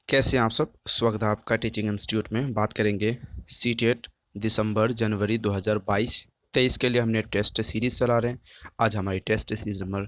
कैसे हैं आप सब। स्वागत है आपका टीचिंग इंस्टीट्यूट में। बात करेंगे सीटेट दिसंबर जनवरी 2022-23 के लिए हमने टेस्ट सीरीज़ चला रहे हैं। आज हमारी टेस्ट सीरीज नंबर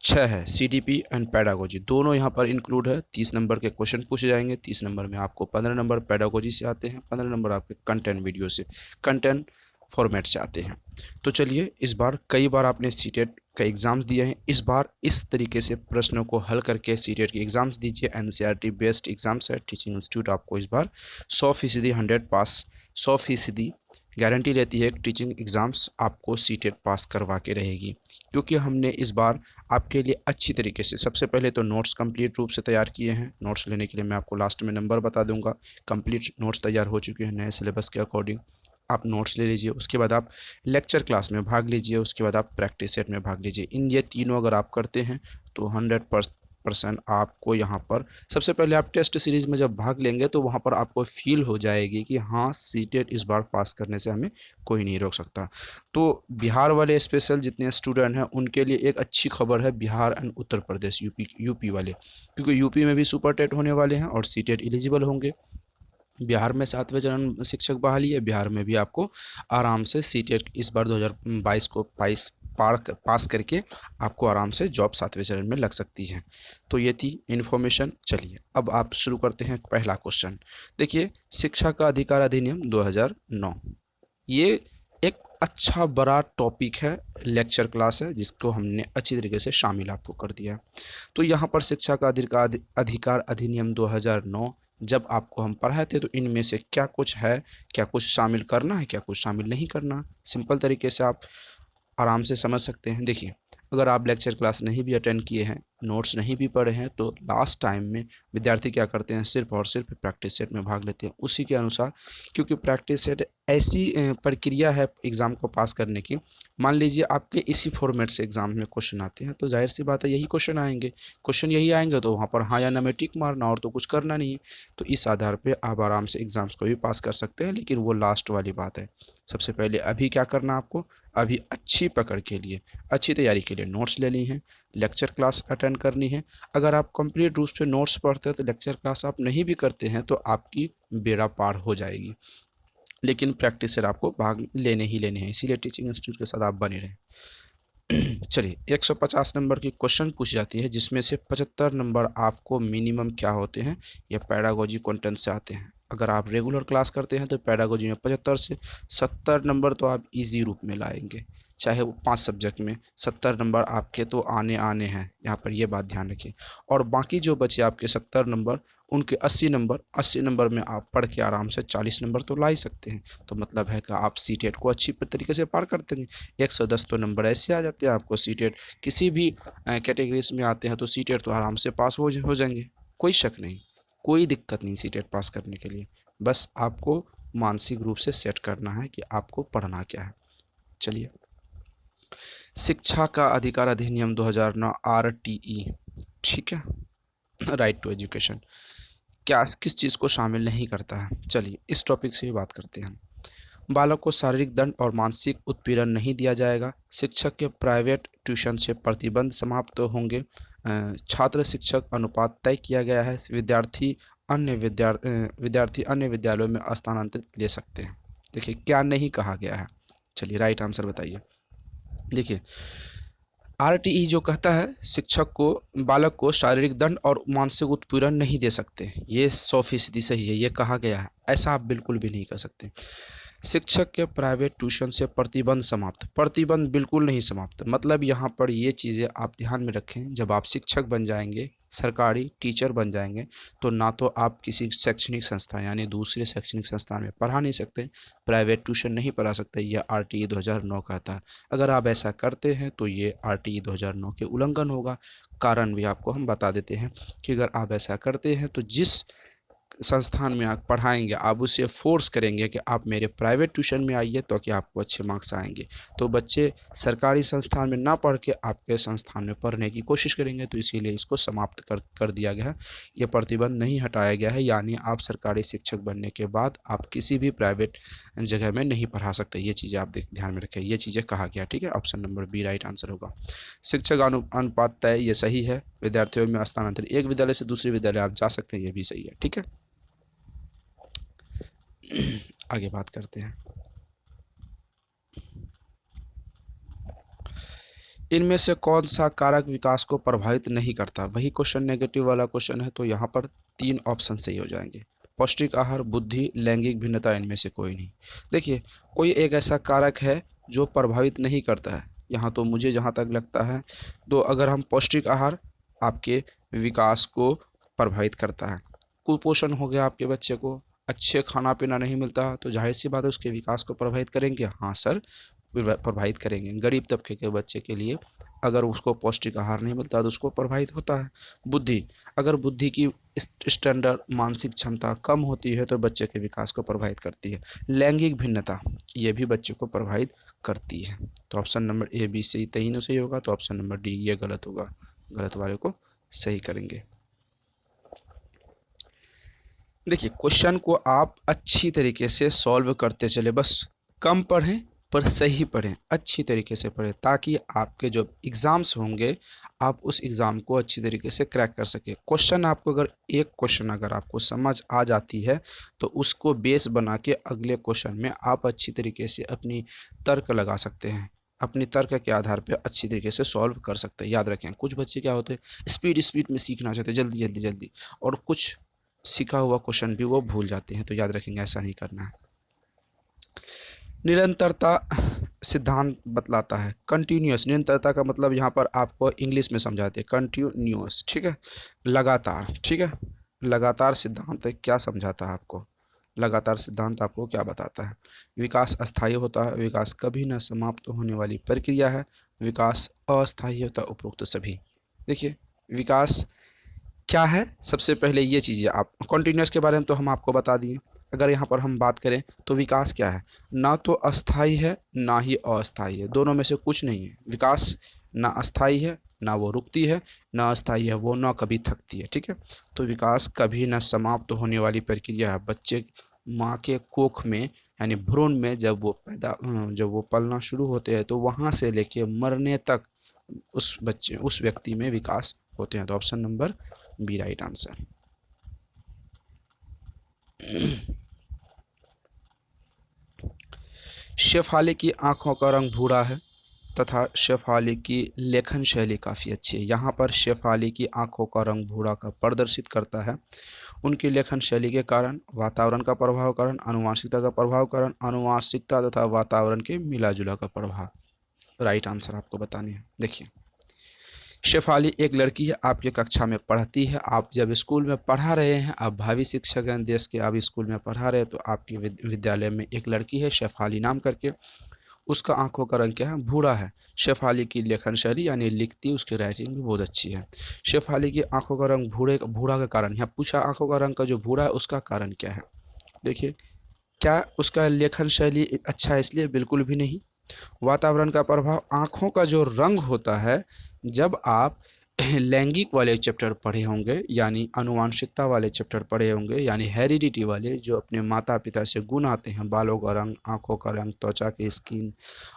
6 है। सीडीपी एंड पैडागोजी दोनों यहाँ पर इंक्लूड है। 30 नंबर के क्वेश्चन पूछे जाएंगे। 30 नंबर में आपको 15 नंबर पैडागोजी से आते हैं, 15 नंबर आपके कंटेंट वीडियो से, कंटेंट फॉर्मेट से आते हैं। तो चलिए, इस बार कई बार आपने सीटेट का एग्ज़ाम्स दिए हैं, इस बार इस तरीके से प्रश्नों को हल करके सीटेट के एग्ज़ाम्स दीजिए। एनसीईआरटी बेस्ड एग्ज़ाम्स है। टीचिंग इंस्टीट्यूट आपको इस बार 100% 100 पास, 100% गारंटी रहती है कि टीचिंग एग्ज़ाम्स आपको सीटेट पास करवा के रहेगी। क्योंकि हमने इस बार आपके लिए अच्छी तरीके से सबसे पहले तो नोट्स कंप्लीट रूप से तैयार किए हैं। नोट्स लेने के लिए मैं आपको लास्ट में नंबर बता दूंगा। कंप्लीट नोट्स तैयार हो चुके हैं नए सिलेबस के अकॉर्डिंग। आप नोट्स ले लीजिए, उसके बाद आप लेक्चर क्लास में भाग लीजिए, उसके बाद आप प्रैक्टिस सेट में भाग लीजिए। इन ये तीनों अगर आप करते हैं तो 100% आपको यहाँ पर सबसे पहले आप टेस्ट सीरीज़ में जब भाग लेंगे तो वहाँ पर आपको फील हो जाएगी कि हाँ, सीटेट इस बार पास करने से हमें कोई नहीं रोक सकता। तो बिहार वाले स्पेशल जितने स्टूडेंट हैं उनके लिए एक अच्छी खबर है। बिहार एंड उत्तर प्रदेश, यूपी वाले, क्योंकि यूपी में भी सुपर टेट होने वाले हैं और सीटेट एलिजिबल होंगे। बिहार में 7वें चरण शिक्षक बहाली है। बिहार में भी आपको आराम से सीटेट इस बार 2022 को पास करके आपको आराम से जॉब 7वें चरण में लग सकती है। तो ये थी इन्फॉर्मेशन। चलिए अब आप शुरू करते हैं पहला क्वेश्चन। देखिए, शिक्षा का अधिकार अधिनियम 2009, ये एक अच्छा बड़ा टॉपिक है, लेक्चर क्लास है जिसको हमने अच्छी तरीके से शामिल आपको कर दिया। तो यहाँ पर शिक्षा का अधिकार अधिनियम 2009 जब आपको हम पढ़ाए थे तो इनमें से क्या कुछ है, क्या कुछ शामिल करना है, क्या कुछ शामिल नहीं करना, सिंपल तरीके से आप आराम से समझ सकते हैं। देखिए, अगर आप लेक्चर क्लास नहीं भी अटेंड किए हैं, नोट्स नहीं भी पढ़े हैं, तो लास्ट टाइम में विद्यार्थी क्या करते हैं, सिर्फ और सिर्फ प्रैक्टिस सेट में भाग लेते हैं उसी के अनुसार। क्योंकि प्रैक्टिस सेट ऐसी प्रक्रिया है एग्ज़ाम को पास करने की। मान लीजिए आपके इसी फॉर्मेट से एग्ज़ाम में क्वेश्चन आते हैं तो जाहिर सी बात है यही क्वेश्चन आएंगे। क्वेश्चन यही आएंगे तो वहाँ पर हाँ या ना में टिक मारना, और तो कुछ करना नहीं है। तो इस आधार पर आप आराम से एग्ज़ाम्स को भी पास कर सकते हैं, लेकिन वो लास्ट वाली बात है। सबसे पहले अभी क्या करना आपको, अभी अच्छी पकड़ के लिए, अच्छी तैयारी के लिए नोट्स लेनी है, लेक्चर क्लास अटेंड करनी है। अगर आप कंप्लीट रूप से नोट्स पढ़ते हैं तो लेक्चर क्लास आप नहीं भी करते हैं तो आपकी बेड़ा पार हो जाएगी। लेकिन प्रैक्टिस से आपको भाग लेने ही लेने हैं, इसीलिए टीचिंग इंस्टीट्यूट के साथ आप बने रहें। चलिए, 150 नंबर की क्वेश्चन पूछी जाती है जिसमें से 75 नंबर आपको मिनिमम क्या होते हैं, या पैडागोजी कंटेंट से आते हैं। अगर आप रेगुलर क्लास करते हैं तो पैडागोजी में 75 से 70 नंबर तो आप इजी रूप में लाएंगे। चाहे वो 5 सब्जेक्ट में 70 नंबर आपके तो आने आने हैं, यहाँ पर ये बात ध्यान रखिए। और बाकी जो बचे आपके 70 नंबर, उनके 80 नंबर में आप पढ़ के आराम से 40 नंबर तो ला ही सकते हैं। तो मतलब है कि आप सीटेट को अच्छी तरीके से पार कर देंगे। 110 तो नंबर ऐसे आ जाते हैं आपको। सीटेट किसी भी कैटेगरीज में आते हैं तो सीटेट तो आराम से पास हो जाएंगे, कोई शक नहीं, कोई दिक्कत नहीं सीटेट पास करने के लिए। बस आपको मानसिक रूप से सेट करना है कि आपको पढ़ना क्या है। चलिए, शिक्षा का अधिकार अधिनियम 2009 आरटीई, ठीक है, राइट टू एजुकेशन, क्या किस चीज़ को शामिल नहीं करता है। चलिए इस टॉपिक से भी बात करते हैं। बालक को शारीरिक दंड और मानसिक उत्पीड़न नहीं दिया जाएगा। शिक्षक के प्राइवेट ट्यूशन से प्रतिबंध समाप्त होंगे। छात्र शिक्षक अनुपात तय किया गया है। विद्यार्थी अन्य विद्यालयों में स्थानांतरित ले सकते हैं। देखिए क्या नहीं कहा गया है। चलिए राइट आंसर बताइए। देखिए, आरटीई जो कहता है शिक्षक को, बालक को शारीरिक दंड और मानसिक उत्पीड़न नहीं दे सकते, ये 100% सही है, ये कहा गया है। ऐसा आप बिल्कुल भी नहीं कर सकते। शिक्षक के प्राइवेट ट्यूशन से प्रतिबंध समाप्त, प्रतिबंध बिल्कुल नहीं समाप्त। मतलब यहाँ पर ये चीज़ें आप ध्यान में रखें, जब आप शिक्षक बन जाएंगे, सरकारी टीचर बन जाएंगे, तो ना तो आप किसी शैक्षणिक संस्था यानी दूसरे शैक्षणिक संस्थान में पढ़ा नहीं सकते, प्राइवेट ट्यूशन नहीं पढ़ा सकते, यह आरटीई 2009 कहता है। अगर आप ऐसा करते हैं तो ये आरटीई 2009 के उल्लंघन होगा। कारण भी आपको हम बता देते हैं कि अगर आप ऐसा करते हैं तो जिस संस्थान में आप पढ़ाएंगे आप उसे फोर्स करेंगे कि आप मेरे प्राइवेट ट्यूशन में आइए तो कि आपको अच्छे मार्क्स आएंगे। तो बच्चे सरकारी संस्थान में ना पढ़ के आपके संस्थान में पढ़ने की कोशिश करेंगे, तो इसीलिए इसको समाप्त कर दिया गया है। यह प्रतिबंध नहीं हटाया गया है, यानी आप सरकारी शिक्षक बनने के बाद आप किसी भी प्राइवेट जगह में नहीं पढ़ा सकते। ये चीज़ें आप ध्यान में रखें, ये चीज़ें कहा गया, ठीक है। Option number B right answer होगा। शिक्षक अनुपात तय, ये सही है। विद्यार्थियों में स्थानांतरित, एक विद्यालय से दूसरे विद्यालय आप जा सकते हैं, ये भी सही है। ठीक है, आगे बात करते हैं। इनमें से कौन सा कारक विकास को प्रभावित नहीं करता? वही क्वेश्चन नेगेटिव वाला क्वेश्चन है, तो यहाँ पर 3 ऑप्शन सही हो जाएंगे। पौष्टिक आहार, बुद्धि, लैंगिक भिन्नता, इनमें से कोई नहीं। देखिए, कोई एक ऐसा कारक है जो प्रभावित नहीं करता है यहाँ, तो मुझे जहाँ तक लगता है, तो अगर हम पौष्टिक आहार आपके विकास को प्रभावित करता है, कुपोषण हो गया, आपके बच्चे को अच्छे खाना पीना नहीं मिलता, तो जाहिर सी बात है उसके विकास को प्रभावित करेंगे। हाँ सर, प्रभावित करेंगे। गरीब तबके के बच्चे के लिए अगर उसको पौष्टिक आहार नहीं मिलता तो उसको प्रभावित होता है। बुद्धि, अगर बुद्धि की स्टैंडर्ड मानसिक क्षमता कम होती है तो बच्चे के विकास को प्रभावित करती है। लैंगिक भिन्नता, ये भी बच्चे को प्रभावित करती है। तो option number A B C तीनों सही होगा, तो ऑप्शन नंबर डी ये गलत होगा, गलत वाले को सही करेंगे। देखिए, क्वेश्चन को आप अच्छी तरीके से सॉल्व करते चले, बस कम पढ़ें पर सही पढ़ें, अच्छी तरीके से पढ़ें, ताकि आपके जो एग्ज़ाम्स होंगे आप उस एग्ज़ाम को अच्छी तरीके से क्रैक कर सकें। क्वेश्चन आपको अगर एक क्वेश्चन अगर आपको समझ आ जाती है तो उसको बेस बना के अगले क्वेश्चन में आप अच्छी तरीके से अपनी तर्क लगा सकते हैं, अपनी तर्क के आधार पर अच्छी तरीके से सॉल्व कर सकते हैं। याद रखें, कुछ बच्चे क्या होते हैं, स्पीड स्पीड में सीखना चाहते हैं, जल्दी जल्दी जल्दी, और कुछ सीखा हुआ क्वेश्चन भी वो भूल जाते हैं, तो याद रखेंगे ऐसा नहीं करना है। निरंतरता सिद्धांत बतलाता है कंटिन्यूअस, निरंतरता का मतलब यहाँ पर आपको इंग्लिश में समझाते हैं कंटिन्यूअस, ठीक है, लगातार, ठीक है। लगातार सिद्धांत क्या समझाता है आपको? लगातार सिद्धांत आपको क्या बताता है? विकास अस्थायी होता है, विकास कभी न समाप्त होने वाली प्रक्रिया है, विकास अस्थायी होता है, उपरोक्त सभी। देखिए, विकास क्या है, सबसे पहले ये चीज़ें आप कॉन्टिन्यूस के बारे में तो हम आपको बता दिए। अगर यहाँ पर हम बात करें तो विकास क्या है, ना तो अस्थाई है ना ही अस्थाई है, दोनों में से कुछ नहीं है। विकास ना अस्थाई है, ना वो रुकती है, ना अस्थाई है वो, ना कभी थकती है, ठीक है। तो विकास कभी ना समाप्त होने वाली प्रक्रिया है। बच्चे माँ के कोख में यानी भ्रूण में जब वो पलना शुरू होते हैं तो वहाँ से लेके मरने तक उस व्यक्ति में विकास होते हैं। तो option number B right answer. Shefali की आंखों का रंग भूरा है तथा शेफाली की लेखन शैली काफ़ी अच्छी है। यहाँ पर शेफाली की आंखों का रंग भूरा का प्रदर्शित करता है उनकी लेखन शैली के कारण, वातावरण का प्रभाव कारण, आनुवंशिकता का प्रभाव कारण, आनुवंशिकता तथा वातावरण के मिला जुला का प्रभाव। राइट आंसर आपको बताने हैं। देखिए, शेफाली एक लड़की है, आपकी कक्षा में पढ़ती है, आप जब स्कूल में पढ़ा रहे हैं, आप भावी शिक्षक हैं देश के, आप स्कूल में पढ़ा रहे हैं, तो आपके विद्यालय में एक लड़की है शेफाली नाम करके, उसका आंखों का रंग क्या है, भूरा है। शेफाली की लेखन शैली यानी लिखती, उसकी राइटिंग भी बहुत अच्छी है। शेफाली की आंखों का रंग भूरा का कारण, यहाँ पूछा आंखों का रंग का जो भूरा है उसका कारण क्या है। देखिए, क्या उसका लेखन शैली अच्छा है इसलिए? बिल्कुल भी नहीं। वातावरण का प्रभाव, आँखों का जो रंग होता है, जब आप लैंगिक वाले चैप्टर पढ़े होंगे यानी आनुवांशिकता वाले चैप्टर पढ़े होंगे यानी हेरिडिटी वाले, जो अपने माता पिता से गुण आते हैं, बालों का रंग, आँखों का रंग, त्वचा की स्किन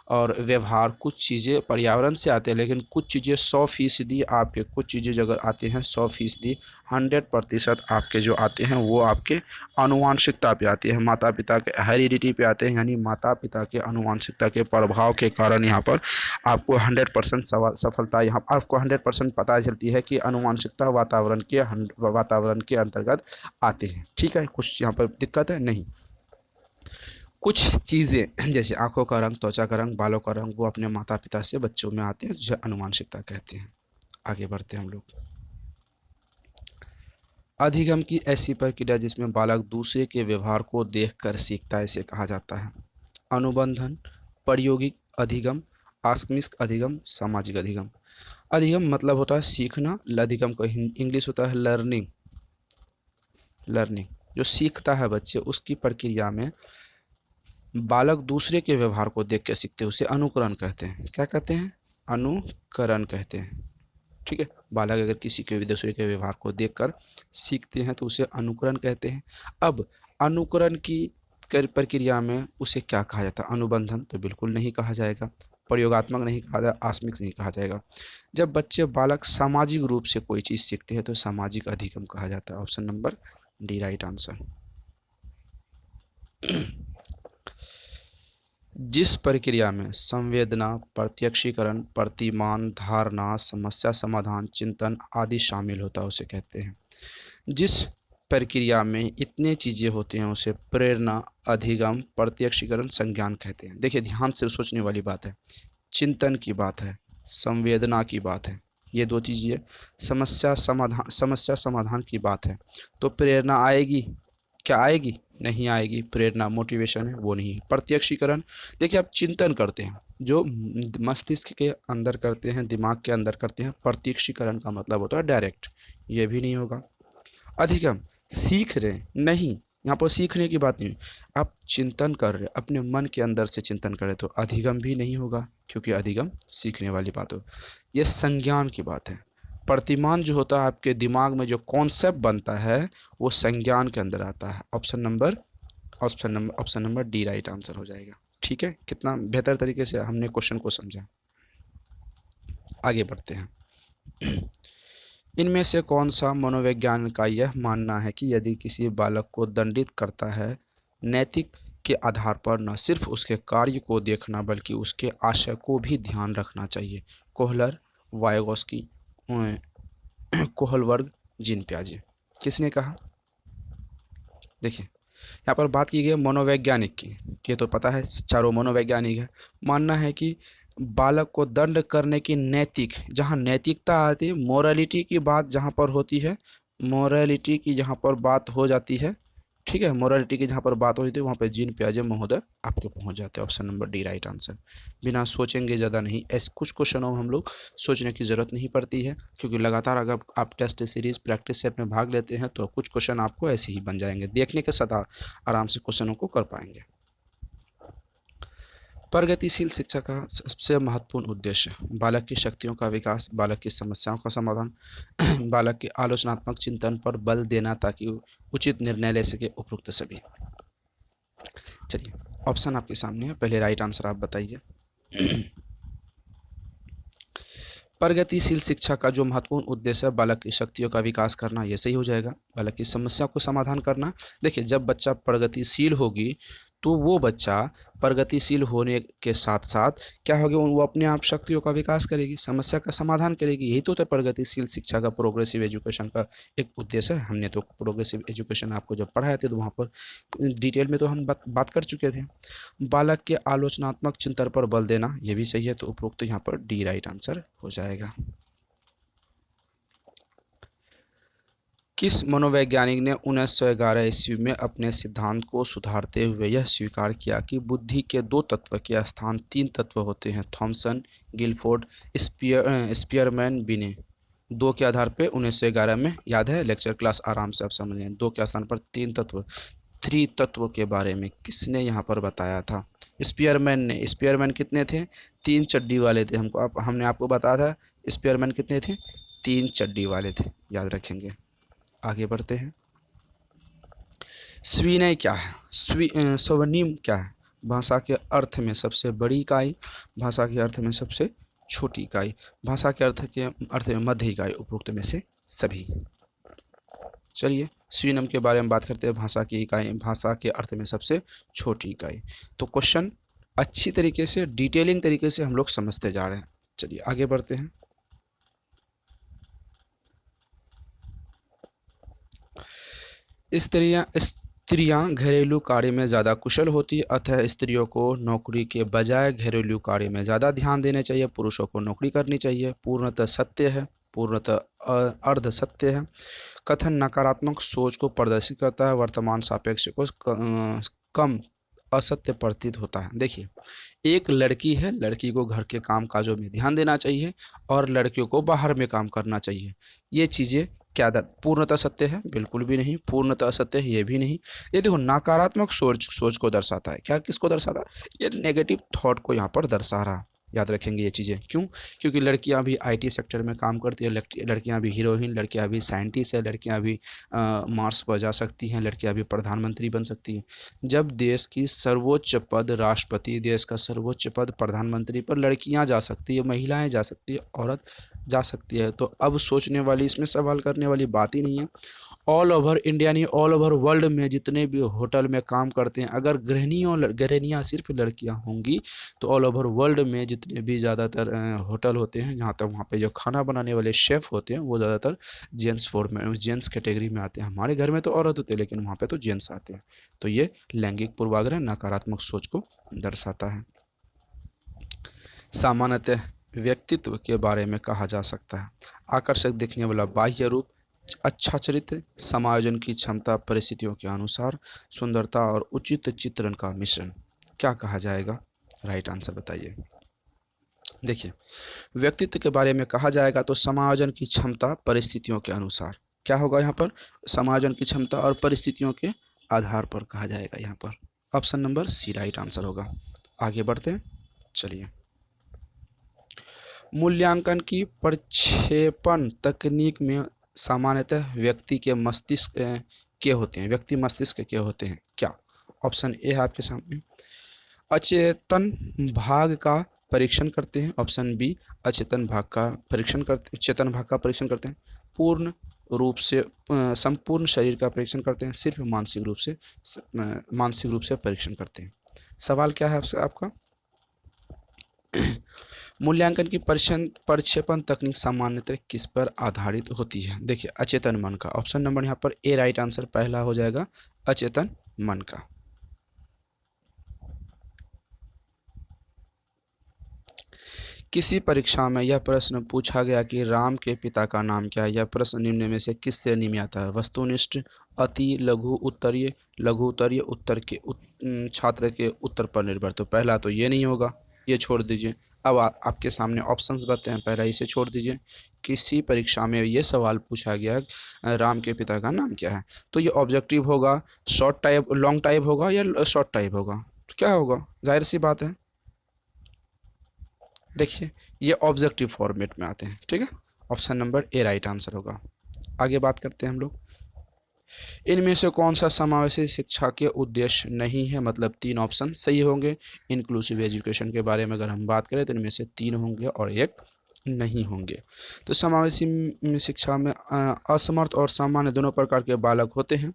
और व्यवहार, कुछ चीज़ें पर्यावरण से आते हैं, लेकिन कुछ चीज़ें 100% आपके, कुछ चीज़ें जो अगर आती हैं 100%, 100% आपके जो आते हैं वो आपके आनुवांशिकता पे आती है, माता पिता के हेरिडिटी पे आते हैं, यानी माता पिता के आनुवांशिकता के प्रभाव के कारण यहाँ पर आपको 100% सफलता, यहाँ आपको 100% पता चलती है कि आनुवांशिकता वातावरण के अंतर्गत आते हैं। ठीक है, कुछ यहाँ पर दिक्कत है नहीं। कुछ चीज़ें जैसे आंखों का रंग, त्वचा का रंग, बालों का रंग, वो अपने माता पिता से बच्चों में आते हैं, जो आनुवांशिकता कहते हैं। आगे बढ़ते हैं हम लोग। अधिगम की ऐसी प्रक्रिया जिसमें बालक दूसरे के व्यवहार को देखकर सीखता है, इसे कहा जाता है अनुबंधन, प्रायोगिक अधिगम, आकस्मिक अधिगम, सामाजिक अधिगम। अधिगम मतलब होता है सीखना, अधिगम का इंग्लिश होता है लर्निंग। लर्निंग जो सीखता है बच्चे, उसकी प्रक्रिया में बालक दूसरे के व्यवहार को देख के सीखते हैं, उसे अनुकरण कहते हैं। क्या कहते हैं? अनुकरण कहते हैं। ठीक है, बालक अगर किसी के दूसरे के व्यवहार को देखकर सीखते हैं तो उसे अनुकरण कहते हैं। अब अनुकरण की प्रक्रिया में उसे क्या कहा जाता है? अनुबंधन तो बिल्कुल नहीं कहा जाएगा। प्रयोगात्मक नहीं कहा जाएगा, आकस्मिक नहीं कहा जाएगा। जब बच्चे बालक सामाजिक रूप से कोई चीज़ सीखते हैं तो सामाजिक अधिगम कहा जाता है। Option number D right answer. जिस प्रक्रिया में संवेदना, प्रत्यक्षीकरण, प्रतिमान, धारणा, समस्या समाधान, चिंतन आदि शामिल होता है उसे कहते हैं। जिस प्रक्रिया में इतने चीज़ें होती हैं उसे प्रेरणा, अधिगम, प्रत्यक्षीकरण, संज्ञान कहते हैं। देखिए ध्यान से सोचने वाली बात है, चिंतन की बात है, संवेदना की बात है, ये दो चीज़ें, समस्या समाधान की बात है। तो प्रेरणा आएगी, क्या आएगी? नहीं आएगी। प्रेरणा मोटिवेशन है वो नहीं है। प्रत्यक्षीकरण, देखिए आप चिंतन करते हैं जो मस्तिष्क के अंदर करते हैं, दिमाग के अंदर करते हैं। प्रत्यक्षीकरण का मतलब होता है डायरेक्ट, ये भी नहीं होगा। अधिगम, सीख रहे नहीं, यहाँ पर सीखने की बात नहीं, आप चिंतन कर रहे, अपने मन के अंदर से चिंतन करें तो अधिगम भी नहीं होगा, क्योंकि अधिगम सीखने वाली बात हो। ये संज्ञान की बात है। प्रतिमान जो होता है आपके दिमाग में जो कॉन्सेप्ट बनता है वो संज्ञान के अंदर आता है। Option number D right answer हो जाएगा। ठीक है, कितना बेहतर तरीके से हमने क्वेश्चन को समझा। आगे बढ़ते हैं। इनमें से कौन सा मनोविज्ञान का यह मानना है कि यदि किसी बालक को दंडित करता है, नैतिक के आधार पर न सिर्फ उसके कार्य को देखना बल्कि उसके आशय को भी ध्यान रखना चाहिए? कोहलर, वाइगोस्की, कोहलवर्ग, जीन पियाजे। किसने कहा? देखिए यहाँ पर बात की गई है मनोवैज्ञानिक की, ये तो पता है चारों मनोवैज्ञानिक है। मानना है कि बालक को दंड करने की नैतिक, जहाँ नैतिकता आती है, मोरालिटी की बात जहाँ पर होती है, मोरालिटी की जहाँ पर बात हो जाती है, ठीक है, मोरालिटी की जहाँ पर बात होती है वहाँ पे जीन पियाजे महोदय आपके पहुँच जाते हैं। Option number D right answer. बिना सोचेंगे ज़्यादा नहीं, ऐसे कुछ क्वेश्चनों में हम लोग सोचने की ज़रूरत नहीं पड़ती है, क्योंकि लगातार अगर आप टेस्ट सीरीज प्रैक्टिस सेट में भाग लेते हैं तो कुछ क्वेश्चन आपको ऐसे ही बन जाएंगे, देखने के साथ आराम से क्वेश्चनों को कर पाएंगे। प्रगतिशील शिक्षा का सबसे महत्वपूर्ण उद्देश्य बालक की शक्तियों का विकास, बालक की समस्याओं का समाधान, बालक के आलोचनात्मक चिंतन पर बल देना ताकि उचित निर्णय ले सके। उपरोक्त सभी। चलिए ऑप्शन आपके सामने है, पहले राइट आंसर आप बताइए। प्रगतिशील शिक्षा का जो महत्वपूर्ण उद्देश्य है बालक की शक्तियों का विकास करना, ये सही हो जाएगा। बालक की समस्या को समाधान करना, देखिए जब बच्चा प्रगतिशील होगी तो वो बच्चा प्रगतिशील होने के साथ साथ क्या होगा, वो अपने आप शक्तियों का विकास करेगी, समस्या का समाधान करेगी। यही तो होता है प्रगतिशील शिक्षा का, प्रोग्रेसिव एजुकेशन का एक उद्देश्य है। हमने तो प्रोग्रेसिव एजुकेशन आपको जब पढ़ाए थे तो वहाँ पर डिटेल में तो हम बात कर चुके थे। बालक के आलोचनात्मक चिंतन पर बल देना, ये भी सही है, तो उपरोक्त यहाँ पर डी राइट आंसर हो जाएगा। किस मनोवैज्ञानिक ने 1911 ईस्वी में अपने सिद्धांत को सुधारते हुए यह स्वीकार किया कि बुद्धि के दो तत्व के स्थान तीन तत्व होते हैं? थॉमसन, गिलफोर्ड, स्पीयरमैन, बिने। दो के आधार पे 1911 में, याद है लेक्चर क्लास आराम से आप समझ लें। दो के स्थान पर तीन तत्व, थ्री तत्व के बारे में किसने यहाँ पर बताया था? स्पीयरमैन ने। स्पीयरमैन कितने थे? तीन चड्डी वाले थे। हमने आपको बताया था स्पीयरमैन कितने थे? तीन चड्डी वाले थे, याद रखेंगे। आगे बढ़ते हैं। स्विनय क्या है? स्वनिम क्या है? भाषा के अर्थ में सबसे बड़ी इकाई, भाषा के अर्थ में सबसे छोटी इकाई, भाषा के अर्थ में मध्य इकाई, उपरोक्त में से सभी। चलिए स्विनम के बारे में बात करते हैं। भाषा की इकाई, भाषा के अर्थ में सबसे छोटी इकाई। तो क्वेश्चन अच्छी तरीके से डिटेलिंग तरीके से हम लोग समझते जा रहे हैं। चलिए आगे बढ़ते हैं। स्त्रियां घरेलू कार्य में ज़्यादा कुशल होती है, अतः स्त्रियों को नौकरी के बजाय घरेलू कार्य में ज़्यादा ध्यान देना चाहिए, पुरुषों को नौकरी करनी चाहिए। पूर्णतः सत्य है, पूर्णतः अर्ध सत्य है। कथन नकारात्मक सोच को प्रदर्शित करता है, वर्तमान सापेक्ष को कम असत्य प्रतीत होता है। देखिए एक लड़की है, लड़की को घर के काम काजों में ध्यान देना चाहिए और लड़कियों को बाहर में काम करना चाहिए। ये चीज़ें क्या पूर्णतः सत्य है? बिल्कुल भी नहीं। पूर्णतः असत्य है? ये भी नहीं। ये देखो नकारात्मक सोच को दर्शाता है। क्या किसको दर्शाता है? ये नेगेटिव थॉट को यहाँ पर दर्शा रहा है। याद रखेंगे ये चीज़ें। क्यों? क्योंकि लड़कियां भी आईटी सेक्टर में काम करती है, लड़कियां भी हीरोइन, लड़कियां भी साइंटिस्ट है, लड़कियां भी मार्स पर जा सकती हैं, लड़कियां भी प्रधानमंत्री बन सकती हैं। जब देश की सर्वोच्च पद राष्ट्रपति, देश का सर्वोच्च पद प्रधानमंत्री पर लड़कियां जा सकती है, महिलाएं जा सकती है, औरत जा सकती है, तो अब सोचने वाली, इसमें सवाल करने वाली बात ही नहीं है। ऑल ओवर इंडिया नहीं, ऑल ओवर वर्ल्ड में जितने भी होटल में काम करते हैं, अगर गृहिणियाँ सिर्फ लड़कियां होंगी तो ऑल ओवर वर्ल्ड में जितने भी ज़्यादातर होटल होते हैं, जहाँ तक वहाँ पे जो खाना बनाने वाले शेफ़ होते हैं वो ज़्यादातर जेंट्स कैटेगरी में आते हैं। हमारे घर में तो औरत होते हैं, लेकिन वहाँ पे तो जेंट्स आते हैं। तो ये लैंगिक पूर्वाग्रह, नकारात्मक सोच को दर्शाता है। सामान्यतः व्यक्तित्व के बारे में कहा जा सकता है: आकर्षक दिखने वाला बाह्य रूप, अच्छा चरित्र, समायोजन की क्षमता परिस्थितियों के अनुसार, सुंदरता और उचित चित्रण का मिश्रण। क्या कहा जाएगा? राइट आंसर बताइए। देखिए, व्यक्तित्व के बारे में कहा जाएगा तो समायोजन की क्षमता परिस्थितियों के अनुसार। क्या होगा यहाँ पर? समायोजन की क्षमता और परिस्थितियों के आधार पर कहा जाएगा यहाँ पर। Option number C right answer होगा। आगे बढ़ते हैं, चलिए। मूल्यांकन की प्रक्षेपण तकनीक में सामान्यतः व्यक्ति के मस्तिष्क के होते हैं, व्यक्ति मस्तिष्क के होते हैं क्या? ऑप्शन ए है आपके सामने, अचेतन भाग का परीक्षण करते हैं। ऑप्शन बी, अचेतन भाग का परीक्षण करते, चेतन भाग का परीक्षण करते हैं। पूर्ण रूप से संपूर्ण शरीर का परीक्षण करते हैं। सिर्फ मानसिक रूप से परीक्षण करते हैं। सवाल क्या है आपसे आपका? मूल्यांकन की प्रक्षेपण तकनीक सामान्यतः किस पर आधारित होती है? देखिए, अचेतन मन का। ऑप्शन नंबर यहाँ पर ए राइट आंसर पहला हो जाएगा, अचेतन मन का। किसी परीक्षा में यह प्रश्न पूछा गया कि राम के पिता का नाम क्या है? यह प्रश्न निम्न में से किस श्रेणी में आता है? वस्तुनिष्ठ, अति लघु उत्तरीय, लघु उत्तरीय, उत्तर के छात्र के उत्तर पर निर्भर। तो पहला तो ये नहीं होगा, ये छोड़ दीजिए। अब आपके सामने ऑप्शंस बताते हैं, पहला इसे छोड़ दीजिए। किसी परीक्षा में ये सवाल पूछा गया, राम के पिता का नाम क्या है? तो ये ऑब्जेक्टिव होगा, शॉर्ट टाइप, लॉन्ग टाइप होगा या शॉर्ट टाइप होगा? तो क्या होगा? जाहिर सी बात है, देखिए ये ऑब्जेक्टिव फॉर्मेट में आते हैं, ठीक है। ऑप्शन नंबर ए राइट आंसर होगा। आगे बात करते हैं हम लोग। इनमें से कौन सा समावेशी शिक्षा के उद्देश्य नहीं है? मतलब तीन ऑप्शन सही होंगे। इंक्लूसिव एजुकेशन के बारे में अगर हम बात करें तो इनमें से तीन होंगे और एक नहीं होंगे। तो समावेशी शिक्षा में असमर्थ और सामान्य दोनों प्रकार के बालक होते हैं।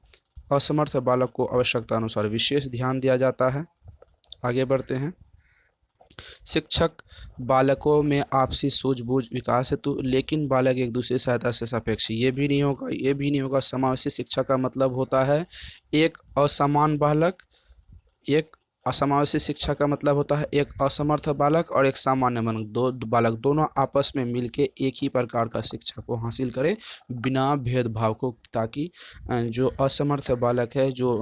असमर्थ बालक को आवश्यकता अनुसार विशेष ध्यान दिया जाता है। आगे बढ़ते हैं। शिक्षक बालकों में आपसी सूझबूझ विकास हेतु, लेकिन बालक एक दूसरे सहायता से सापेक्ष। ये भी नहीं होगा, ये भी नहीं होगा। समावेशी शिक्षा का मतलब होता है एक असमान बालक, एक असमावेशी शिक्षा का मतलब होता है एक असमर्थ बालक और एक सामान्य बालक, दो बालक दोनों आपस में मिलके एक ही प्रकार का शिक्षा को हासिल करें बिना भेदभाव को, ताकि जो असमर्थ बालक है, जो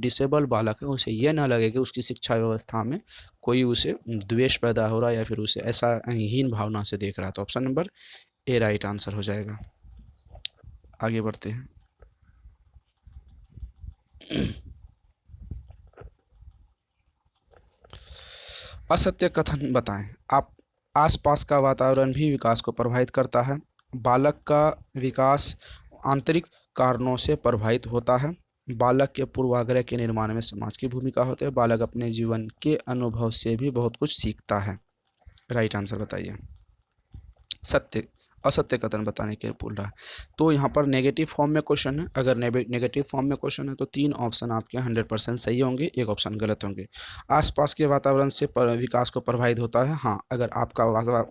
डिसेबल बालक है, उसे ये ना लगे कि उसकी शिक्षा व्यवस्था में कोई उसे द्वेष पैदा हो रहा है या फिर उसे ऐसा हीन भावना से देख रहा है। तो ऑप्शन नंबर ए राइट आंसर हो जाएगा। आगे बढ़ते हैं। असत्य कथन बताएं। आप आसपास का वातावरण भी विकास को प्रभावित करता है। बालक का विकास आंतरिक कारणों से प्रभावित होता है। बालक के पूर्वाग्रह के निर्माण में समाज की भूमिका होती है। बालक अपने जीवन के अनुभव से भी बहुत कुछ सीखता है। राइट आंसर बताइए। सत्य, असत्य कथन बताने के लिए बोल रहा है। तो यहाँ पर नेगेटिव फॉर्म में क्वेश्चन है। अगर नेगेटिव फॉर्म में क्वेश्चन है तो तीन ऑप्शन आपके 100% सही होंगे, एक ऑप्शन गलत होंगे। आसपास के वातावरण से विकास को प्रभावित होता है। हाँ, अगर आपका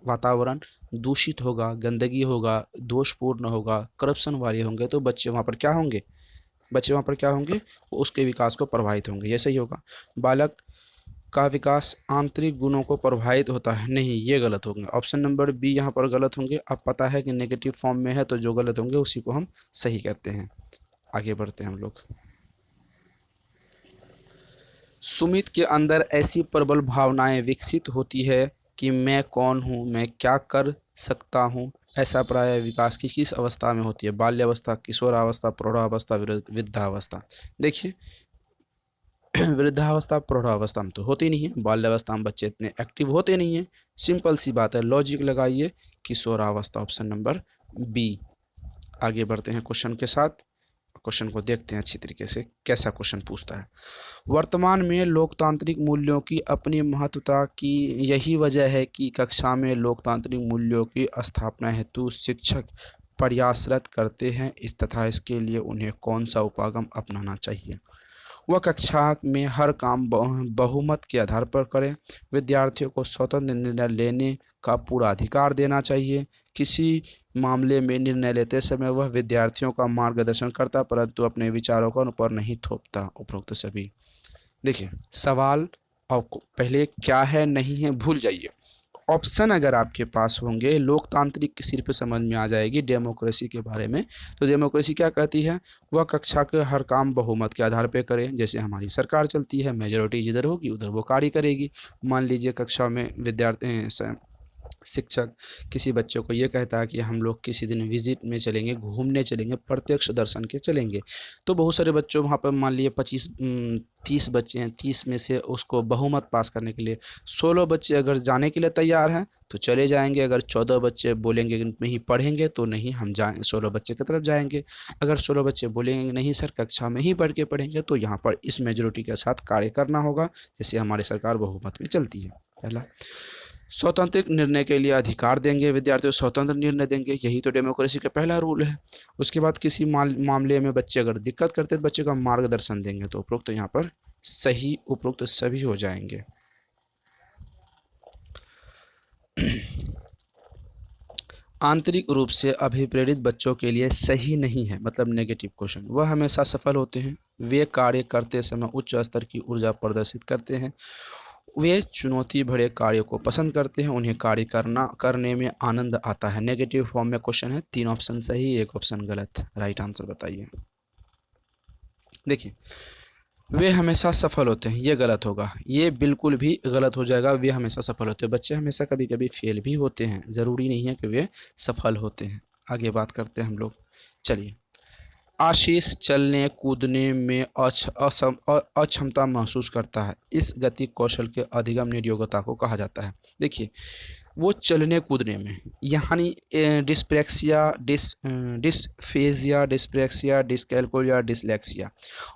वातावरण दूषित होगा, गंदगी होगा, दोषपूर्ण होगा, करप्शन वाले होंगे तो बच्चे वहाँ पर क्या होंगे? बच्चे वहाँ पर क्या होंगे? वो उसके विकास को प्रभावित होंगे। ये सही होगा। बालक का विकास आंतरिक गुणों को प्रभावित होता है, नहीं, ये गलत होंगे। ऑप्शन नंबर बी यहाँ पर गलत होंगे। अब पता है कि नेगेटिव फॉर्म में है तो जो गलत होंगे उसी को हम सही कहते हैं। आगे बढ़ते हैं हम लोग। सुमित के अंदर ऐसी प्रबल भावनाएं विकसित होती है कि मैं कौन हूँ, मैं क्या कर सकता हूँ। ऐसा प्राय विकास की किस अवस्था में होती है? बाल्यावस्था, किशोरावस्था, प्रौढ़ावस्था, वृद्धावस्था। देखिए, वृद्धावस्था प्रौढ़ावस्था में तो होती नहीं है, बाल्यावस्था में बच्चे इतने एक्टिव होते नहीं हैं। सिंपल सी बात है, लॉजिक लगाइए, किशोरावस्था, ऑप्शन नंबर बी। आगे बढ़ते हैं क्वेश्चन के साथ। क्वेश्चन को देखते हैं अच्छी तरीके से कैसा क्वेश्चन पूछता है। वर्तमान में लोकतांत्रिक मूल्यों की अपनी महत्वता की यही वजह है कि कक्षा में लोकतांत्रिक मूल्यों की स्थापना हेतु शिक्षक प्रयासरत करते हैं, इस तथा इसके लिए उन्हें कौन सा उपागम अपनाना चाहिए। वह कक्षा में हर काम बहुमत के आधार पर करें। विद्यार्थियों को स्वतंत्र निर्णय लेने का पूरा अधिकार देना चाहिए। किसी मामले में निर्णय लेते समय वह विद्यार्थियों का मार्गदर्शन करता, परंतु अपने विचारों को उन पर नहीं थोपता। उपरोक्त सभी, देखिए सवाल और पहले क्या है नहीं है भूल जाइए। ऑप्शन अगर आपके पास होंगे, लोकतांत्रिक सिर्फ समझ में आ जाएगी डेमोक्रेसी के बारे में। तो डेमोक्रेसी क्या कहती है, वह कक्षा के हर काम बहुमत के आधार पर करें। जैसे हमारी सरकार चलती है, मेजोरिटी जिधर होगी उधर वो कार्य करेगी। मान लीजिए कक्षा में विद्यार्थी शिक्षक किसी बच्चे को ये कहता है कि हम लोग किसी दिन विजिट में चलेंगे, घूमने चलेंगे, प्रत्यक्ष दर्शन के चलेंगे। तो बहुत सारे बच्चों वहाँ पर मान लिए 30 बच्चे हैं, 30 में से उसको बहुमत पास करने के लिए 16 बच्चे अगर जाने के लिए तैयार हैं तो चले जाएंगे। अगर 14 बच्चे बोलेंगे कि नहीं पढ़ेंगे तो नहीं हम जाए 16 बच्चे की तरफ जाएंगे। अगर 16 बच्चे बोलेंगे नहीं सर कक्षा में ही पढ़ के पढ़ेंगे, तो यहाँ पर इस मेजोरिटी के साथ कार्य करना होगा, जैसे हमारी सरकार बहुमत में चलती है। पहला, स्वतंत्र निर्णय के लिए अधिकार देंगे, विद्यार्थियों को स्वतंत्र निर्णय देंगे, यही तो डेमोक्रेसी का पहला रूल है। उसके बाद किसी मामले में बच्चे अगर दिक्कत करते हैं तो बच्चे का मार्गदर्शन देंगे। तो उपरोक्त यहाँ पर सही उपरोक्त सभी हो जाएंगे। आंतरिक रूप से अभिप्रेरित बच्चों के लिए सही नहीं है, मतलब नेगेटिव क्वेश्चन। वह हमेशा सफल होते हैं, वे कार्य करते समय उच्च स्तर की ऊर्जा प्रदर्शित करते हैं, वे चुनौती भरे कार्यों को पसंद करते हैं, उन्हें कार्य करने में आनंद आता है। नेगेटिव फॉर्म में क्वेश्चन है, 3 ऑप्शन सही, 1 ऑप्शन गलत। राइट आंसर बताइए। देखिए, वे हमेशा सफल होते हैं, ये गलत होगा, ये बिल्कुल भी गलत हो जाएगा। वे हमेशा सफल होते हैं, बच्चे हमेशा कभी कभी फेल भी होते हैं, ज़रूरी नहीं है कि वे सफल होते हैं। आगे बात करते हैं हम लोग। चलिए, आशीष चलने कूदने में अक्षमता महसूस करता है, इस गति कौशल के अधिगम नियोग्यता को कहा जाता है। देखिए, वो चलने कूदने में, यानी डिस्प्रेक्सिया, डिस्फेजिया, डिस्प्रेक्सिया, डिसकैल्कुलिया, डिसलेक्सिया,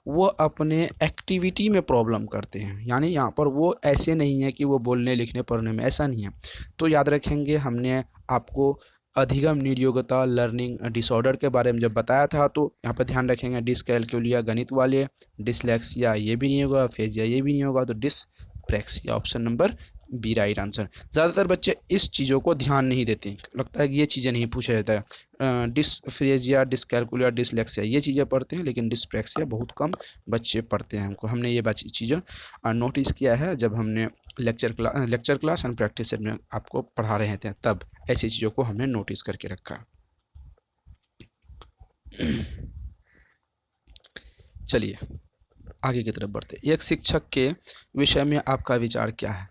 वो अपने एक्टिविटी में प्रॉब्लम करते हैं। यानी यहाँ पर वो ऐसे नहीं है कि वो बोलने लिखने पढ़ने में, ऐसा नहीं है। तो याद रखेंगे, हमने आपको अधिगम नियोग्यता लर्निंग डिसऑर्डर के बारे में जब बताया था, तो यहाँ पर ध्यान रखेंगे डिसकैल्कुलिया गणित वाले, डिसलेक्सिया ये भी नहीं होगा, फेजिया ये भी नहीं होगा, तो dyspraxia option number B right answer. ज़्यादातर बच्चे इस चीज़ों को ध्यान नहीं देते, लगता है कि ये चीज़ें नहीं पूछा जाता है। डिसफ्रेजिया, डिसकैल्कुलिया, डिसलेक्सिया ये चीज़ें पढ़ते हैं, लेकिन डिसप्रेक्सिया बहुत कम बच्चे पढ़ते हैं। हमने ये चीज़ें नोटिस किया है जब हमने lecture class and practice set में आपको पढ़ा रहे थे, तब ऐसी चीज़ों को हमने नोटिस करके रखा। चलिए आगे की तरफ बढ़ते। एक शिक्षक के विषय में आपका विचार क्या है?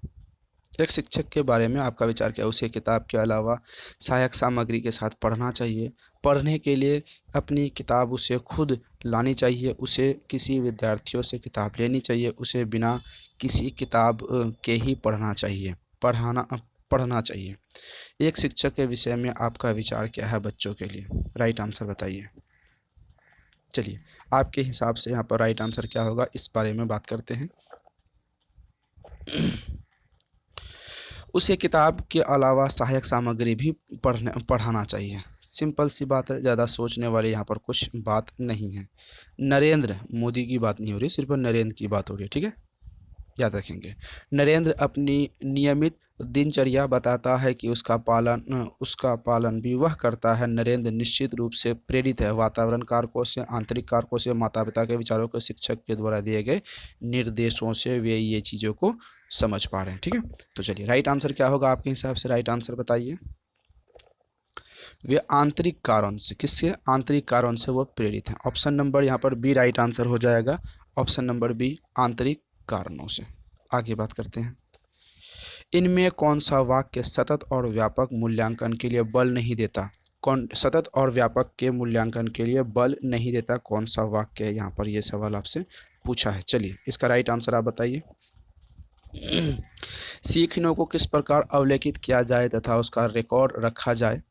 एक शिक्षक के बारे में आपका विचार क्या है? उसे किताब के अलावा सहायक सामग्री के साथ पढ़ना चाहिए, पढ़ने के लिए अपनी किताब उसे खुद लानी चाहिए, उसे किसी विद्यार्थियों से किताब लेनी चाहिए, उसे बिना किसी किताब के ही पढ़ना चाहिए। एक शिक्षक के विषय में आपका विचार क्या है बच्चों के लिए? राइट आंसर बताइए। चलिए, आपके हिसाब से यहाँ पर राइट आंसर क्या होगा, इस बारे में बात करते हैं। उसे किताब के अलावा सहायक सामग्री भी पढ़ाना चाहिए। सिंपल सी बात है, ज़्यादा सोचने वाली यहाँ पर कुछ बात नहीं है। नरेंद्र मोदी की बात नहीं हो रही, सिर्फ नरेंद्र की बात हो रही है, ठीक है, याद रखेंगे। नरेंद्र अपनी नियमित दिनचर्या बताता है कि उसका पालन भी वह करता है। नरेंद्र निश्चित रूप से प्रेरित है वातावरण कारकों से, आंतरिक कारकों से, माता पिता के विचारों को, शिक्षक के द्वारा दिए गए निर्देशों से वे ये चीज़ों को समझ पा रहे हैं, ठीक है। तो चलिए, राइट आंसर क्या होगा आपके हिसाब से? राइट आंसर बताइए। वे आंतरिक कारण से, किससे? आंतरिक कारण से वो प्रेरित हैं। ऑप्शन नंबर यहाँ पर बी राइट आंसर हो जाएगा। ऑप्शन नंबर बी, आंतरिक कारणों से। आगे बात करते हैं। इनमें कौन सा वाक्य सतत और व्यापक मूल्यांकन के लिए बल नहीं देता? कौन सतत और व्यापक के मूल्यांकन के लिए बल नहीं देता? कौन सा वाक्य है यहाँ पर? ये सवाल आपसे पूछा है। चलिए इसका राइट आंसर आप बताइए। सीखने को किस प्रकार अवलोकित किया जाए तथा उसका रिकॉर्ड रखा जाए।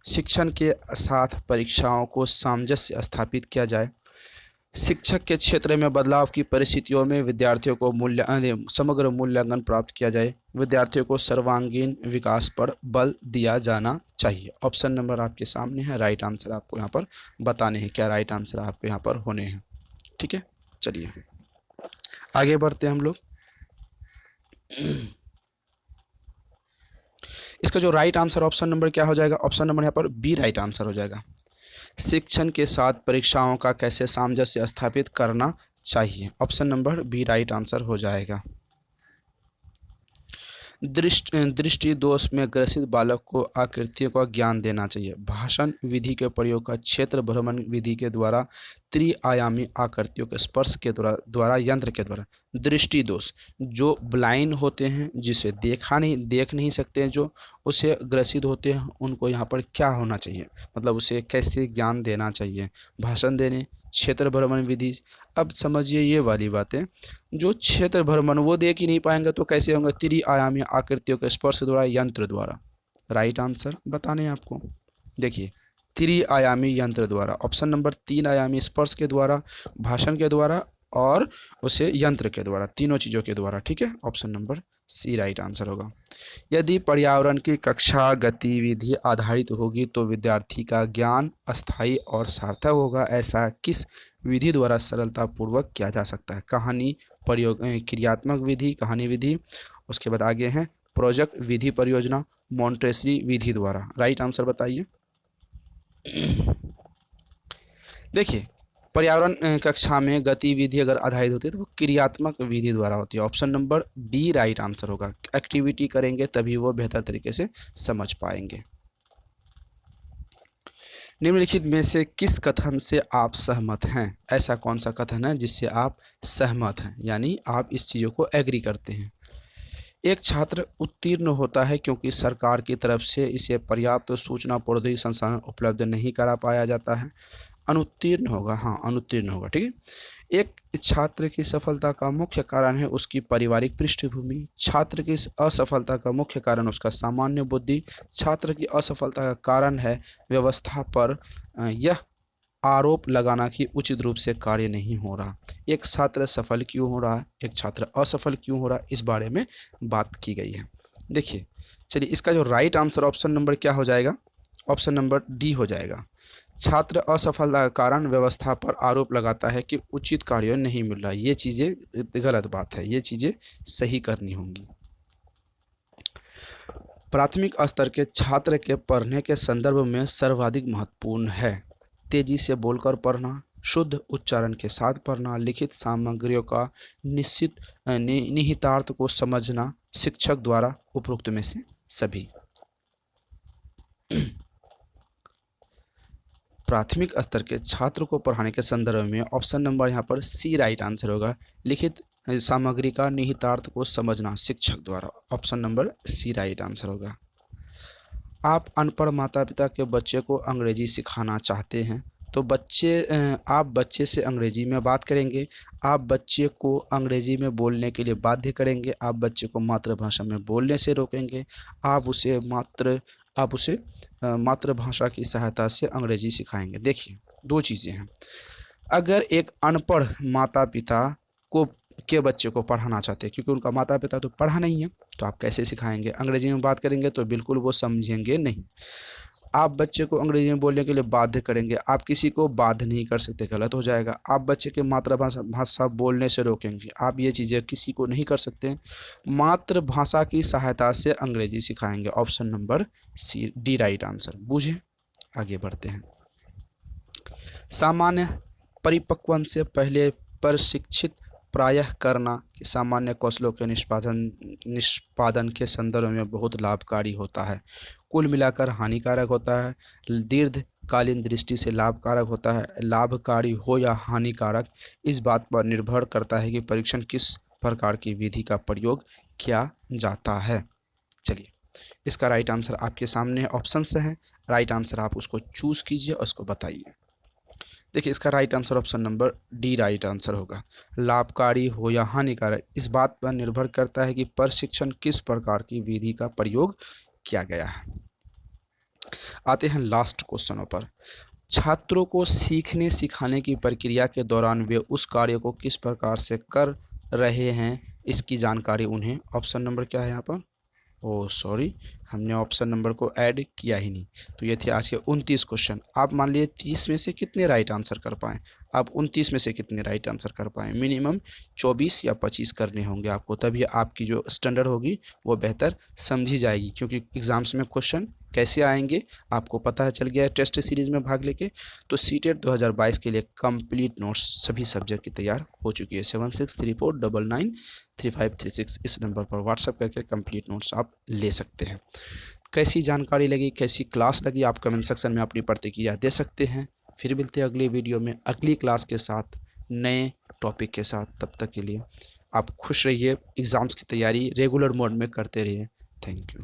शिक्षण के साथ परीक्षाओं को सामंजस्य स्थापित किया जाए। शिक्षक के क्षेत्र में बदलाव की परिस्थितियों में विद्यार्थियों को समग्र मूल्यांकन प्राप्त किया जाए। विद्यार्थियों को सर्वांगीण विकास पर बल दिया जाना चाहिए। ऑप्शन नंबर आपके सामने है, राइट आंसर आपको यहाँ पर बताने हैं, क्या राइट आंसर आपके यहाँ पर होने हैं। ठीक है, चलिए आगे बढ़ते हैं हम लोग। इसका जो राइट आंसर ऑप्शन नंबर क्या हो जाएगा, ऑप्शन नंबर यहाँ पर बी राइट आंसर हो जाएगा। शिक्षण के साथ परीक्षाओं का कैसे सामंजस्य स्थापित करना चाहिए, option number B right answer हो जाएगा। दृष्टि दोष में ग्रसित बालक को आकृतियों का ज्ञान देना चाहिए। भाषण विधि के प्रयोग का क्षेत्र भ्रमण विधि के द्वारा त्रिआयामी आकृतियों के स्पर्श के द्वारा यंत्र के द्वारा। दृष्टि दोष जो ब्लाइंड होते हैं, जिसे देख नहीं सकते हैं, जो उसे ग्रसित होते हैं, उनको यहाँ पर क्या होना चाहिए, मतलब उसे कैसे ज्ञान देना चाहिए। भाषण देने, क्षेत्र भ्रमण विधि। अब समझिए ये वाली बातें, जो क्षेत्र भ्रमण वो देख ही नहीं पाएंगे तो कैसे होंगे, त्रिआयामी आकृतियों के स्पर्श द्वारा यंत्र द्वारा। राइट आंसर बताने हैं आपको। देखिए त्रिआयामी यंत्र द्वारा, ऑप्शन नंबर 3 आयामी स्पर्श के द्वारा, भाषण के द्वारा और उसे यंत्र के द्वारा, तीनों चीज़ों के द्वारा। ठीक है, option number C right answer होगा। यदि पर्यावरण की कक्षा गतिविधि आधारित होगी तो विद्यार्थी का ज्ञान अस्थायी और सार्थक होगा। ऐसा किस विधि द्वारा सरलतापूर्वक किया जा सकता है। कहानी प्रयोग क्रियात्मक विधि, कहानी विधि। उसके बाद आगे हैं प्रोजेक्ट विधि परियोजना, मॉन्टेसरी विधि द्वारा। राइट आंसर बताइए। देखिए पर्यावरण कक्षा में गतिविधि अगर आधारित होती है तो वो क्रियात्मक विधि द्वारा होती है। Option number B right answer होगा। एक्टिविटी करेंगे तभी वो बेहतर तरीके से समझ पाएंगे। निम्नलिखित में से किस कथन से आप सहमत हैं। ऐसा कौन सा कथन है जिससे आप सहमत हैं, यानी आप इस चीज़ों को एग्री करते हैं। एक छात्र उत्तीर्ण होता है क्योंकि सरकार की तरफ से इसे पर्याप्त सूचना प्रौद्योगिकी संसाधन उपलब्ध नहीं करा पाया जाता है। अनुत्तीर्ण होगा, हाँ अनुत्तीर्ण होगा। ठीक है। एक छात्र की सफलता का मुख्य कारण है उसकी पारिवारिक पृष्ठभूमि। छात्र की असफलता का मुख्य कारण उसका सामान्य बुद्धि। छात्र की असफलता का कारण है व्यवस्था पर यह आरोप लगाना कि उचित रूप से कार्य नहीं हो रहा। एक छात्र सफल क्यों हो रहा है, एक छात्र असफल क्यों हो रहा है, इस बारे में बात की गई है। देखिए चलिए इसका जो राइट आंसर ऑप्शन नंबर क्या हो जाएगा, ऑप्शन नंबर डी हो जाएगा। छात्र असफलता का कारण व्यवस्था पर आरोप लगाता है कि उचित कार्य नहीं मिल रहा है। ये चीज़ें गलत बात है, ये चीज़ें सही करनी होंगी। प्राथमिक स्तर के छात्र के पढ़ने के संदर्भ में सर्वाधिक महत्वपूर्ण है तेजी से बोलकर पढ़ना, शुद्ध उच्चारण के साथ पढ़ना, लिखित सामग्रियों का निहितार्थ को समझना, शिक्षक द्वारा उपरोक्त में से सभी। प्राथमिक स्तर के छात्र को पढ़ाने के संदर्भ में ऑप्शन नंबर यहाँ पर सी राइट आंसर होगा। लिखित सामग्री का निहितार्थ को समझना, शिक्षक द्वारा। Option number C right answer होगा। आप अनपढ़ माता पिता के बच्चे को अंग्रेजी सिखाना चाहते हैं तो आप बच्चे से अंग्रेजी में बात करेंगे, आप बच्चे को अंग्रेजी में बोलने के लिए बाध्य करेंगे, आप बच्चे को मातृभाषा में बोलने से रोकेंगे, आप उसे मातृभाषा की सहायता से अंग्रेजी सिखाएंगे। देखिए दो चीज़ें हैं। अगर एक अनपढ़ माता पिता को के बच्चे को पढ़ाना चाहते हैं, क्योंकि उनका माता पिता तो पढ़ा नहीं है, तो आप कैसे सिखाएंगे। अंग्रेजी में बात करेंगे तो बिल्कुल वो समझेंगे नहीं। आप बच्चे को अंग्रेजी में बोलने के लिए बाध्य करेंगे, आप किसी को बाध्य नहीं कर सकते, गलत हो जाएगा। आप बच्चे के मातृभाषा बोलने से रोकेंगे, आप ये चीज़ें किसी को नहीं कर सकते। मातृभाषा की सहायता से अंग्रेजी सिखाएंगे। Option number C D right answer. बूझे आगे बढ़ते हैं। सामान्य परिपक्वन से पहले प्रशिक्षित प्रायः करना कि सामान्य कौशलों के निष्पादन के संदर्भ में बहुत लाभकारी होता है, कुल मिलाकर हानिकारक होता है, दीर्घकालीन दृष्टि से लाभकारक होता है। लाभकारी हो या हानिकारक इस बात पर निर्भर करता है कि परीक्षण किस प्रकार की विधि का प्रयोग किया जाता है। चलिए इसका राइट आंसर आपके सामने ऑप्शन से है, राइट आंसर आप उसको चूज़ कीजिए और उसको बताइए। देखिए इसका right answer option number D right answer होगा। लाभकारी हो या हानिकारक इस बात पर निर्भर करता है कि प्रशिक्षण किस प्रकार की विधि का प्रयोग किया गया है। आते हैं लास्ट क्वेश्चनों पर। छात्रों को सीखने सिखाने की प्रक्रिया के दौरान वे उस कार्य को किस प्रकार से कर रहे हैं इसकी जानकारी उन्हें, ऑप्शन नंबर क्या है यहाँ पर, ओह सॉरी, हमने ऑप्शन नंबर को ऐड किया ही नहीं। तो ये थे आज के 29 क्वेश्चन। आप मान लिए 30 में से कितने राइट आंसर कर पाएँ, आप 29 में से कितने राइट आंसर कर पाएँ। मिनिमम 24 या 25 करने होंगे आपको, तभी आपकी जो स्टैंडर्ड होगी वो बेहतर समझी जाएगी, क्योंकि एग्ज़ाम्स में क्वेश्चन कैसे आएंगे आपको पता है चल गया है टेस्ट सीरीज़ में भाग लेके। तो सीटेट 2022 के लिए कंप्लीट नोट्स सभी सब्जेक्ट की तैयार हो चुकी है। 7634993536 इस नंबर पर व्हाट्सअप करके कंप्लीट नोट्स आप ले सकते हैं। कैसी जानकारी लगी, कैसी क्लास लगी, आप कमेंट सेक्शन में अपनी प्रतिक्रिया दे सकते हैं। फिर मिलते हैं अगली वीडियो में अगली क्लास के साथ, नए टॉपिक के साथ। तब तक के लिए आप खुश रहिए, एग्ज़ाम्स की तैयारी रेगुलर मोड में करते रहिए। Thank you.